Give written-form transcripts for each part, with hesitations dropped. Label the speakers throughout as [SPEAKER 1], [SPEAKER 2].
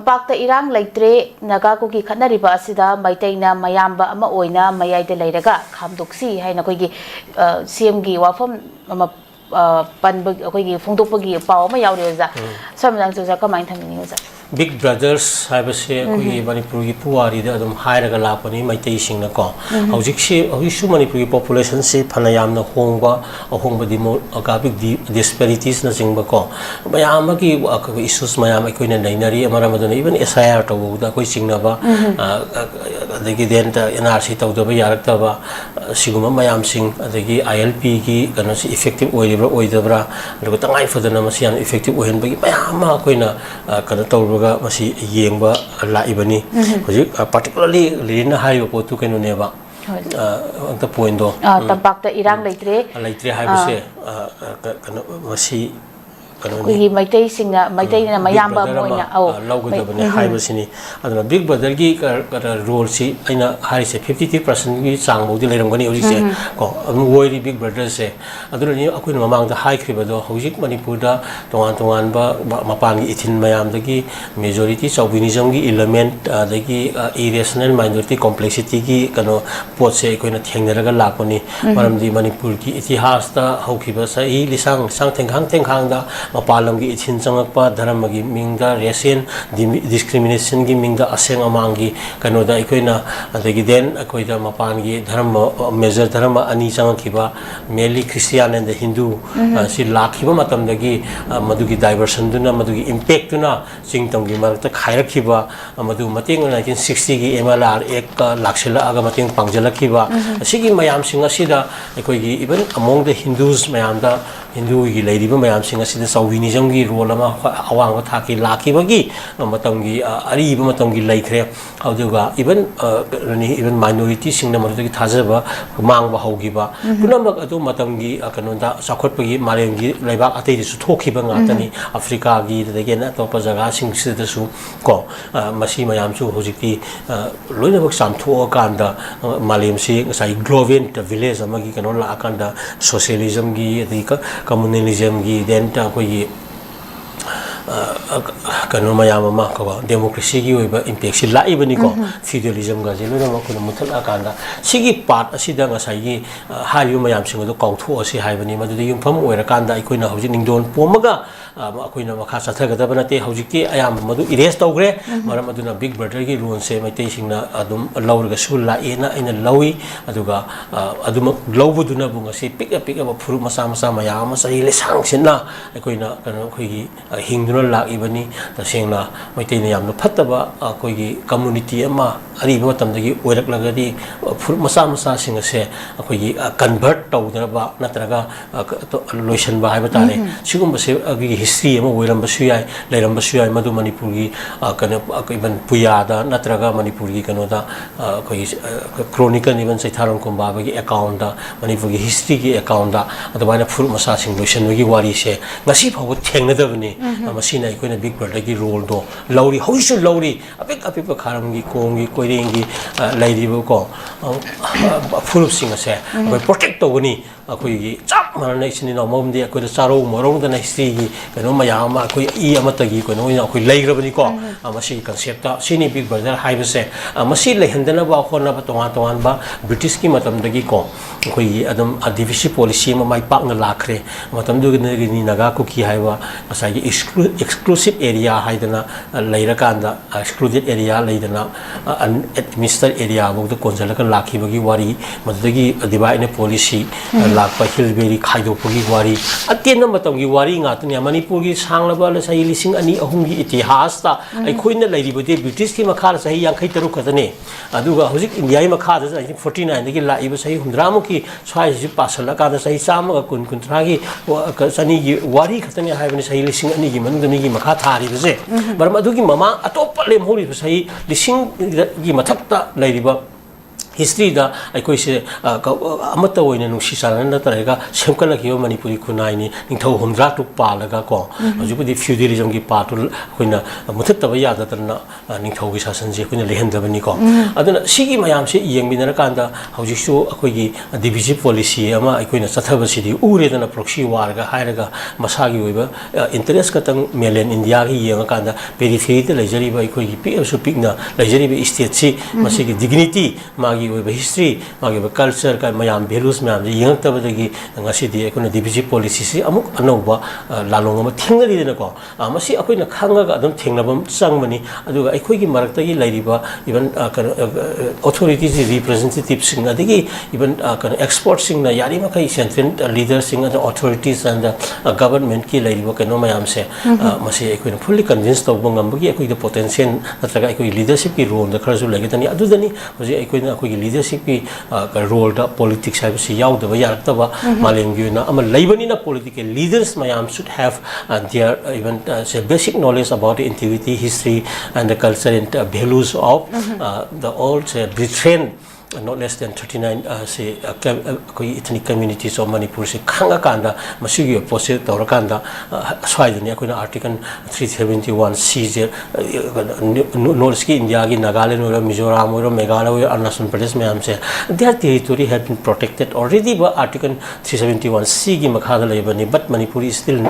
[SPEAKER 1] Tampakta irang leitre naga kuki khatnariba asida maitaina mayamba ama oina mayaida leiraga khamdoksi haina koigi CM gi wafam ama panba koigi phongdokpagi paw ma yaure oza samnang soza kamai thamini oza
[SPEAKER 2] Big Brothers habase koi manipur gi puari da adum hairaga lapani maitai singna ko hojiksu manipur gi population se phana yamna hongba ahongba dimo agabik disparities na jingba ko mayam gi issues mayam koina nainari amara madana even SIR to da koi singna ba adagi den ta NRC to da ba yarak ta ba siguma mayam sing adagi ILP gi kana si effective oidabra ro tangai fadana masian effective ohen ba gi mayam koina kana to masi yengba laibani hojik particularly lina hayo potu kenu neba anta point do
[SPEAKER 1] tampakta irang leitre
[SPEAKER 2] haibase kana masi
[SPEAKER 1] kuhi maitai singna maitai na mayamba moina
[SPEAKER 2] lawgadabani haibasini aduna Big Brother gi role si aina harise 53% gi chang bodi leirangani hojik se ko woi Big Brother se aduna ni akoina mamang da haikriba do hojik manipur da tongan ba mapan gi ithin mayam dagi majority chauvinism gi element dagi irrational minority complexity gi kano pot se koina thengnaraga lakoni maramdi manipur gi itihas da hokhiba sai lisang sang thenghang da mapalam gi ithin changakpa dharam gi mingda racial discrimination gi mingda aseng amangi kano da ikoina adagi den akoida mapan gi dharam major dharam ani changakhiba mainly Christian and the Hindu si lakhiba matam dagi madugi diversion duna madugi impact duna singtong gi marakta khairakhiba madu mateng 1960 gi MLR ek lakshila aga mateng pangjalakhiba sigi mayam singa sida ekoi even among the Hindus mayam da Hindu gi leiriba mayam singa sida chauvinism gi role ama awang thaki lakibagi matam gi ariba matam gi laikre aduga even minority singna madagi thajaba mangba hogiba punamak adu matam gi kanonda sakhotpagi marem gi laibak atei su thokhiba ngatani Africa gi degen atopa jaga sing sida su ko masi mayam chu hojiki loinabak samtho kanda malem si ngai global village amagi kanon la akanda socialism gi dika communalism gi den ta ko yi kanu mayam ma ko democracy gi oiba impact si laibani ko feudalism ga jelo na ko muthal akanda sigi part asida ngasai gi hayu mayam sing do kautho asi haibani madu de yumpham oira kanda ikoina hojik ningdon pomaga akoina makha sathagadaba nate hojiki ayam madu erase tawgre maram aduna Big Brother gi rule se maitai singna adum lawrga su laena ina lawi aduga aduma lawbuduna bunga se pick up furu masa mayam sai le sang sinna akoina kanu khoi hingduna lak ibani tasengna maitai na yamna phattaba akoigi community ama ariba matamdagi oiraklagadi masa singa se akoigi convert tawdaba natraga loisan ba haiba tare sigumba se agi history ama oiramba suyai leiramba suyai madu manipur gi kana even puyada natraga manipur gi kanoda akoigi chronicle even saitharon kumba gi account da manipur gi history gi account da adabana fur masa sing loisan gi wari se ngasi phaw thengnadabani masina ikoina Big Brother gi role do lauri hoisu lauri apik kharam gi kong gi koireng gi lairibo ko furup singa se koi protect to gani akoi gi chap marna isini no momdi akoi da charo morong da na history gi kano mayam ma akoi amata gi ko no ina akoi laigrabani ko amasi concept ta sini Big Brother haiba se amasi lehendana ba khona ba tongan ba British ki matam dagi ko akoi adam divisi policy ma mai pak na lakhre matam du ni naga ku ki haiba asai gi exclusive area haidana leirakanda excluded area leidana administered area bo the konjalaka lakhibagi wari madagi divine policy lakpa hilberi khaidopagi wari atena matamgi wari ngatni manipur gi sanglaba la sai lising ani ahum gi itihas ta ai khoina leiribode British ki makha sai 53 khadane aduga hojik India ma kha da 49 dagi laiba sai 100 ki sai ji pasala ka da sai chama ga kun gi sani gi wari khatane haibani sai lising ani gi manung ni gi makha thari bese bar madugi mama atop lem hori sai lising gi mathakta leiriba history da aikoi se amata oina nungsi sarana tarega semkala kiyo manipuri khunai ni ningthau humdra tu palaga ko ajupudi feudalism ki patul koina muthattaba yada tarna ningthau gi sasan je koina lehendabani ko aduna sigi mayam se yengminara kanda haujisu akoi gi divisive policy ama aikoina chathaba sidi ure dana proxy war ga hairaga masagi oiba interest katang melen india gi yenga kanda periphery te lejari ba akoi gi pi su pikna lejari ba state si masigi dignity magi history magi culture ka mayam values mayam yang ta badagi ngasi di ekona divisive policy si amuk anoba lalong ma thingari dena ko masi akoina khanga ga adum thingnabam changmani aduga aikoi gi marakta gi lairiba even authorities representatives sing adigi even experts sing na yari ma kai central leaders sing and authorities and government ki lairiba keno mayam se masi aikoina fully convinced to bangam gi akoi the potential natraga akoi leadership ki role da kharasu lagitani adudani hoji aikoina akoi leadership ki role da politics have si yaw da yarataba malengi na ama laibani na political leaders mayam should have their even say basic knowledge about the integrity history and the culture and values of the old retrained not less than 39 say ethnic communities of Manipur se khanga kanda masugi opposite tawrakanda swaidani akoina article 371C je north ki India gi Nagaland or Mizoram or Meghalaya or Arunachal Pradesh mayam se their territory had been protected already by article 371C gi makhada laibani but Manipur is still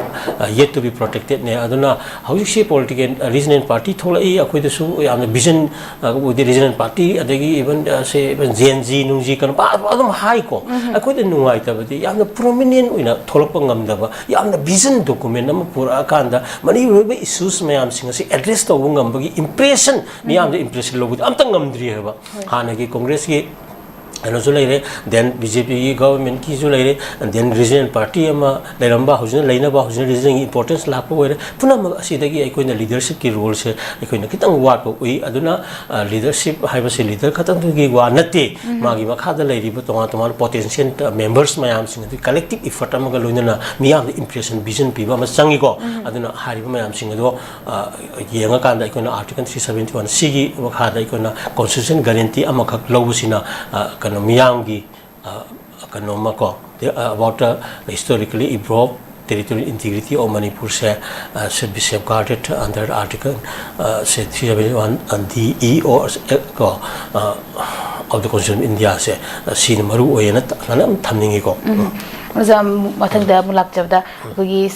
[SPEAKER 2] yet to be protected ne aduna how you see political regional party thola e akoi da su yam vision with the regional party adagi even say Gen-Z nungji kan ba adum high ko akoi da nungai ta badi yamna prominent uina tholpa ngamdaba yamna vision document nam pura kanda mani robe issues mayam singa si address to ngambagi impression miyam da impression lobu amtang ngamdri haba hana gi congress gi ano so laire then BJP government ki so laire and then regional party ama lairamba hojina laina ba hojina regional importance la ko puna asidagi aikoina leadership ki role se aikoina kitang wat ko ui aduna leadership haiba se leader khatang gi wa nate magi makha da lairi ba tonga tonga potential members mayam sing collective effort ama ga loina miyam impression vision piba ma changi ko aduna hariba mayam sing do yenga kan da aikoina article 371 sigi makha da aikoina constitution guarantee ama khak lobusina Miyangi Kanomako about historically evolved territorial integrity of Manipur should be safeguarded under Article 371 and DE or of the Constitution of India se sin maru oyena nanam thamningi ko
[SPEAKER 1] Mazam mathang da mulak jabda kogi